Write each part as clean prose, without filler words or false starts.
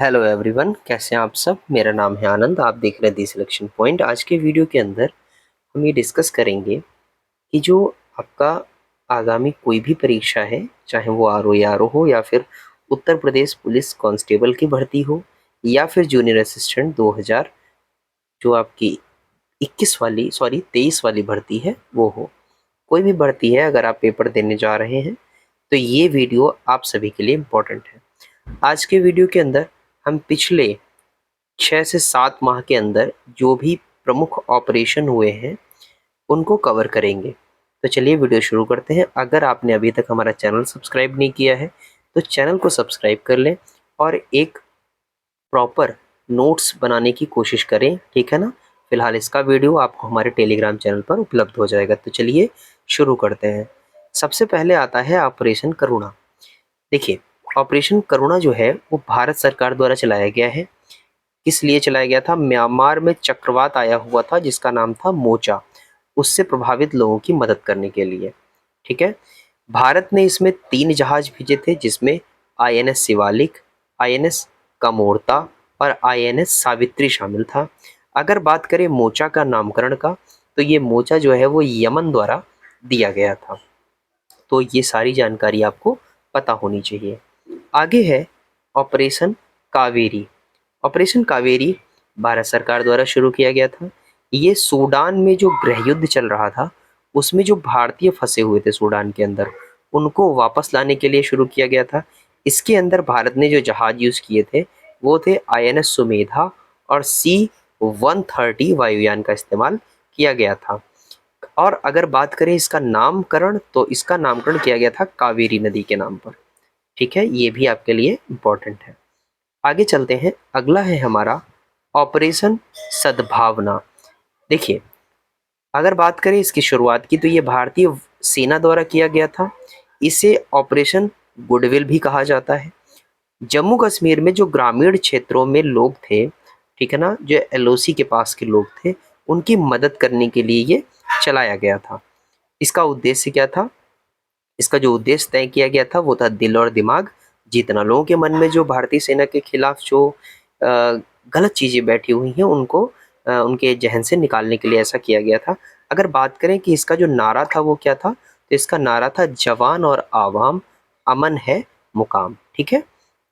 Hello everyone, कैसे हैं आप सब। मेरा नाम है आनंद, आप देख रहे हैं दी सिलेक्शन पॉइंट। आज के वीडियो के अंदर हम ये डिस्कस करेंगे कि जो आपका आगामी कोई भी परीक्षा है, चाहे वो आर ओ या आर ओ हो या फिर उत्तर प्रदेश पुलिस कांस्टेबल की भर्ती हो या फिर जूनियर असिस्टेंट 2000 जो आपकी 21 वाली 23 वाली भर्ती है वो हो, कोई भी भर्ती है, अगर आप पेपर देने जा रहे हैं तो ये वीडियो आप सभी के लिए इम्पोर्टेंट है। आज के वीडियो के अंदर हम पिछले 6 से 7 माह के अंदर जो भी प्रमुख ऑपरेशन हुए हैं उनको कवर करेंगे। तो चलिए वीडियो शुरू करते हैं। अगर आपने अभी तक हमारा चैनल सब्सक्राइब नहीं किया है तो चैनल को सब्सक्राइब कर लें और एक प्रॉपर नोट्स बनाने की कोशिश करें, ठीक है ना। फिलहाल इसका वीडियो आपको हमारे टेलीग्राम चैनल पर उपलब्ध हो जाएगा। तो चलिए शुरू करते हैं। सबसे पहले आता है ऑपरेशन करुणा। देखिए, ऑपरेशन करुणा जो है वो भारत सरकार द्वारा चलाया गया है। किस लिए चलाया गया था? म्यांमार में चक्रवात आया हुआ था जिसका नाम था मोचा, उससे प्रभावित लोगों की मदद करने के लिए, ठीक है। भारत ने इसमें 3 जहाज भेजे थे जिसमें आईएनएस शिवालिक, आईएनएस कामोर्ता और आईएनएस सावित्री शामिल था। अगर बात करें मोचा का नामकरण का, तो ये मोचा जो है वो यमन द्वारा दिया गया था। तो ये सारी जानकारी आपको पता होनी चाहिए। आगे है ऑपरेशन कावेरी। ऑपरेशन कावेरी भारत सरकार द्वारा शुरू किया गया था। ये सूडान में जो गृह युद्ध चल रहा था उसमें जो भारतीय फंसे हुए थे सूडान के अंदर, उनको वापस लाने के लिए शुरू किया गया था। इसके अंदर भारत ने जो जहाज यूज किए थे वो थे आईएनएस सुमेधा और C-130 वायुयान का इस्तेमाल किया गया था। और अगर बात करें इसका नामकरण, तो इसका नामकरण किया गया था कावेरी नदी के नाम पर, ठीक है। ये भी आपके लिए इम्पोर्टेंट है। आगे चलते हैं। अगला है हमारा ऑपरेशन सद्भावना। देखिए, अगर बात करें इसकी शुरुआत की तो ये भारतीय सेना द्वारा किया गया था। इसे ऑपरेशन गुडविल भी कहा जाता है। जम्मू कश्मीर में जो ग्रामीण क्षेत्रों में लोग थे, ठीक है ना, जो एलओसी के पास के लोग थे, उनकी मदद करने के लिए ये चलाया गया था। इसका उद्देश्य क्या था? इसका जो उद्देश्य तय किया गया था वो था दिल और दिमाग जीतना। लोगों के मन में जो भारतीय सेना के खिलाफ जो गलत चीज़ें बैठी हुई हैं उनको उनके जहन से निकालने के लिए ऐसा किया गया था। अगर बात करें कि इसका जो नारा था वो क्या था, तो इसका नारा था जवान और आवाम, अमन है मुकाम, ठीक है।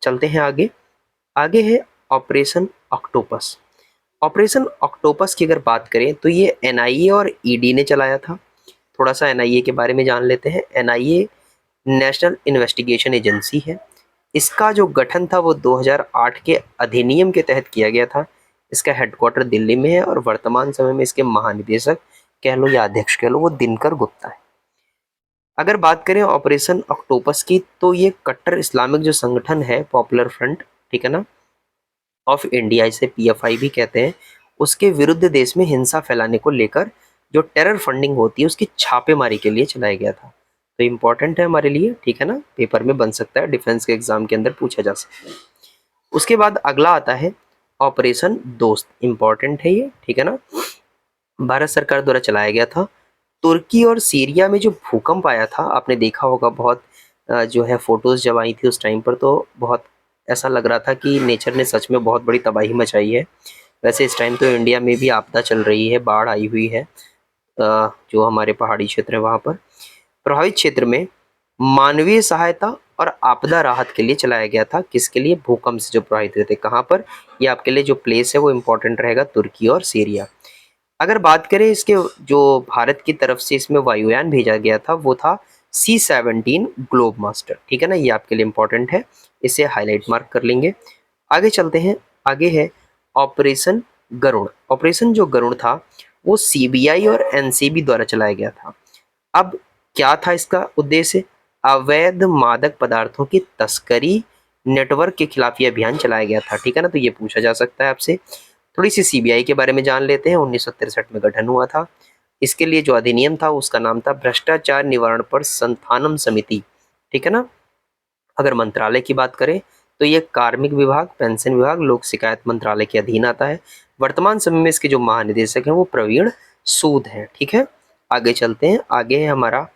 चलते हैं आगे। आगे है ऑपरेशन ऑक्टोपस। ऑपरेशन ऑक्टोपस की अगर बात करें तो ये एनआईए और ईडी ने चलाया था। थोड़ा सा एनआईए के बारे में जान लेते हैं। एनआईए नेशनल इन्वेस्टिगेशन एजेंसी है। इसका जो गठन था वो 2008 के अधिनियम के तहत किया गया था। इसका हेडक्वार्टर दिल्ली में है और वर्तमान समय में इसके महानिदेशक कह लो या अध्यक्ष कह लो वो दिनकर गुप्ता है। अगर बात करें ऑपरेशन ऑक्टोपस की, तो ये कट्टर इस्लामिक जो संगठन है पॉपुलर फ्रंट, ठीक है ना, ऑफ इंडिया, इसे पीएफआई भी कहते हैं, उसके विरुद्ध देश में हिंसा फैलाने को लेकर जो टेरर फंडिंग होती है उसकी छापेमारी के लिए चलाया गया था। तो इम्पोर्टेंट है हमारे लिए, ठीक है ना, पेपर में बन सकता है, डिफेंस के एग्जाम के अंदर पूछा जा सकता है। उसके बाद अगला आता है ऑपरेशन दोस्त। इम्पोर्टेंट है ये, ठीक है ना, भारत सरकार द्वारा चलाया गया था। तुर्की और सीरिया में जो भूकंप आया था, आपने देखा होगा, बहुत जो है फोटोज जब आई थी उस टाइम पर तो बहुत ऐसा लग रहा था कि नेचर ने सच में बहुत बड़ी तबाही मचाई है। वैसे इस टाइम तो इंडिया में भी आपदा चल रही है, बाढ़ आई हुई है। जो हमारे पहाड़ी क्षेत्र है वहाँ पर प्रभावित क्षेत्र में मानवीय सहायता और आपदा राहत के लिए चलाया गया था। किसके लिए? भूकंप से जो प्रभावित हुए थे। कहाँ पर? ये आपके लिए जो प्लेस है वो इम्पोर्टेंट रहेगा, तुर्की और सीरिया। अगर बात करें इसके जो भारत की तरफ से इसमें वायुयान भेजा गया था वो था C-17 ग्लोब मास्टर, ठीक है ना, ये आपके लिए इम्पोर्टेंट है, इसे हाईलाइट मार्क कर लेंगे। आगे चलते हैं। आगे है ऑपरेशन गरुड़। ऑपरेशन जो गरुड़ था वो सीबीआई और एनसीबी द्वारा चलाया गया था। अब क्या था इसका उद्देश्य? अवैध मादक पदार्थों की तस्करी नेटवर्क के खिलाफ ये अभियान चलाया गया था, ठीक है ना, तो ये पूछा जा सकता है आपसे। थोड़ी सी सीबीआई के बारे में जान लेते हैं। 1963 में गठन हुआ था। इसके लिए जो अधिनियम था उसका नाम था भ्रष्टाचार निवारण पर संस्थानम समिति, ठीक है ना। अगर मंत्रालय की बात करें तो ये कार्मिक विभाग, पेंशन विभाग, लोक शिकायत मंत्रालय के अधीन आता है। वर्तमान समय में इसके जो महानिदेशक हैं वो प्रवीण सूद हैं, ठीक है। आगे चलते हैं। आगे है हमारा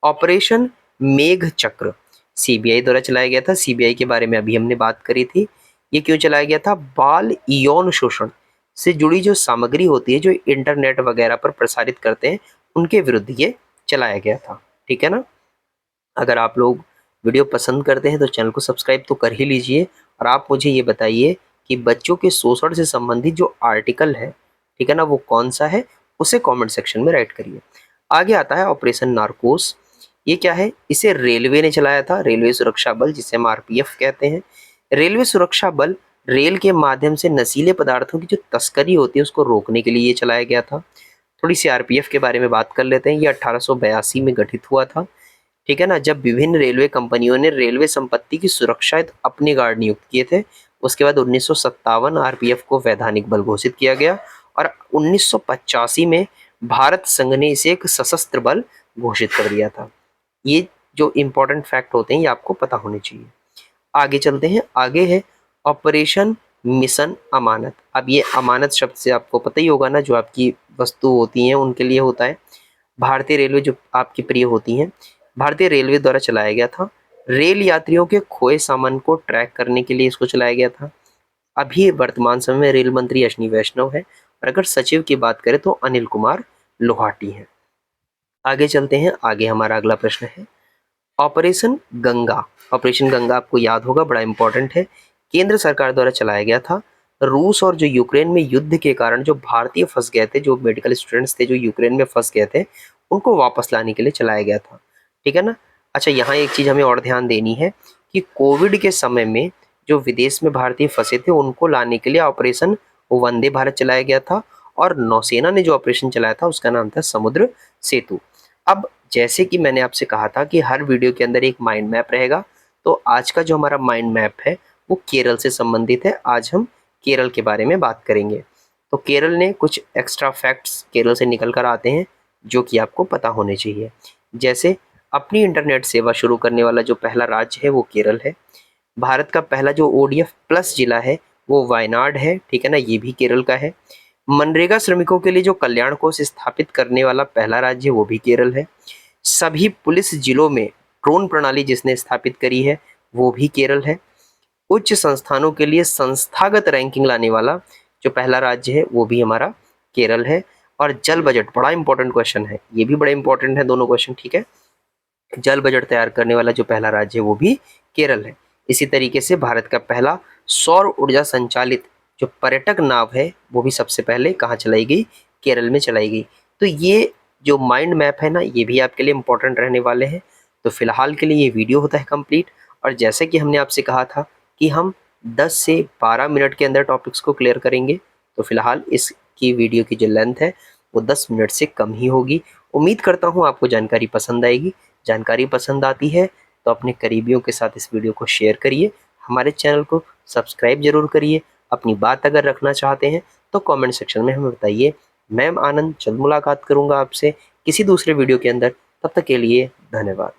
ऑपरेशन मेघ चक्र। सीबीआई द्वारा चलाया गया था। सीबीआई के बारे में अभी हमने बात करी थी। ये क्यों चलाया गया था? बाल यौन शोषण से जुड़ी जो सामग्री होती है, जो इंटरनेट वगैरह पर प्रसारित करते हैं, उनके विरुद्ध ये चलाया गया था। ठीक है ना? अगर आप लोग वीडियो पसंद करते हैं तो चैनल को सब्सक्राइब तो कर ही लीजिए, और आप मुझे ये बताइए कि बच्चों के शोषण से संबंधित जो आर्टिकल है, ठीक है ना, वो कौन सा है, उसे कमेंट सेक्शन में राइट करिए। आगे आता है ऑपरेशन नारकोस। ये क्या है? इसे रेलवे ने चलाया था, रेलवे सुरक्षा बल, जिसे हम आरपीएफ कहते हैं। रेलवे सुरक्षा बल रेल के माध्यम से नशीले पदार्थों की जो तस्करी होती है उसको रोकने के लिए ये चलाया गया था। थोड़ी सी आरपीएफ के बारे में बात कर लेते हैं। ये 1882 में गठित हुआ था। ठीक है ना? जब विभिन्न रेलवे कंपनियों ने रेलवे संपत्ति की सुरक्षा हेतु अपने गार्ड नियुक्त किए थे। उसके बाद 1957 आरपीएफ को वैधानिक बल घोषित किया गया, और 1985 में भारत संघ ने इसे एक सशस्त्र बल घोषित कर दिया था। ये जो इंपॉर्टेंट फैक्ट होते हैं ये आपको पता होने चाहिए। आगे चलते हैं। आगे है ऑपरेशन मिशन अमानत। अब ये अमानत शब्द से आपको पता ही होगा ना, जो आपकी वस्तु होती हैं उनके लिए होता है। भारतीय रेलवे जो आपकी प्रिय होती हैं, भारतीय रेलवे द्वारा चलाया गया था। रेल यात्रियों के खोए सामान को ट्रैक करने के लिए इसको चलाया गया था। अभी वर्तमान समय में रेल मंत्री अश्विनी वैष्णव है, और अगर सचिव की बात करें तो अनिल कुमार लोहाटी हैं। आगे चलते हैं। आगे हमारा अगला प्रश्न है ऑपरेशन गंगा। ऑपरेशन गंगा आपको याद होगा, बड़ा इंपॉर्टेंट है। केंद्र सरकार द्वारा चलाया गया था। रूस और जो यूक्रेन में युद्ध के कारण जो भारतीय फंस गए थे, जो मेडिकल स्टूडेंट्स थे जो यूक्रेन में फंस गए थे, उनको वापस लाने के लिए चलाया गया था। ठीक है ना? अच्छा, यहाँ एक चीज हमें और ध्यान देनी है कि कोविड के समय में जो विदेश में भारतीय फंसे थे उनको लाने के लिए ऑपरेशन वंदे भारत चलाया गया था, और नौसेना ने जो ऑपरेशन चलाया था उसका नाम था समुद्र सेतु। अब जैसे कि मैंने आपसे कहा था कि हर वीडियो के अंदर एक माइंड मैप रहेगा, तो आज का जो हमारा माइंड मैप है वो केरल से संबंधित है। आज हम केरल के बारे में बात करेंगे। तो केरल ने कुछ एक्स्ट्रा फैक्ट्स केरल से निकल कर आते हैं जो कि आपको पता होने चाहिए। जैसे अपनी इंटरनेट सेवा शुरू करने वाला जो पहला राज्य है वो केरल है। भारत का पहला जो ओडीएफ प्लस जिला है वो वायनाड है। ठीक है ना? ये भी केरल का है। मनरेगा श्रमिकों के लिए जो कल्याण कोष स्थापित करने वाला पहला राज्य वो भी केरल है। सभी पुलिस जिलों में ड्रोन प्रणाली जिसने स्थापित करी है वो भी केरल है। उच्च संस्थानों के लिए संस्थागत रैंकिंग लाने वाला जो पहला राज्य है वो भी हमारा केरल है। और जल बजट बड़ा इंपॉर्टेंट क्वेश्चन है, ये भी बड़े इंपॉर्टेंट है दोनों क्वेश्चन। ठीक है? जल बजट तैयार करने वाला जो पहला राज्य है वो भी केरल है। इसी तरीके से भारत का पहला सौर ऊर्जा संचालित जो पर्यटक नाव है वो भी सबसे पहले कहाँ चलाई गई? केरल में चलाई गई। तो ये जो माइंड मैप है ना, ये भी आपके लिए इंपॉर्टेंट रहने वाले हैं। तो फिलहाल के लिए ये वीडियो होता है कंप्लीट, और जैसे कि हमने आपसे कहा था कि हम 10 से 12 मिनट के अंदर टॉपिक्स को क्लियर करेंगे, तो फिलहाल इसकी वीडियो की जो लेंथ है वो 10 मिनट से कम ही होगी। उम्मीद करता हूँ आपको जानकारी पसंद आएगी। जानकारी पसंद आती है तो अपने करीबियों के साथ इस वीडियो को शेयर करिए। हमारे चैनल को सब्सक्राइब जरूर करिए। अपनी बात अगर रखना चाहते हैं तो कमेंट सेक्शन में हमें बताइए। मैं आनंद जल्द मुलाकात करूंगा आपसे किसी दूसरे वीडियो के अंदर। तब तक के लिए धन्यवाद।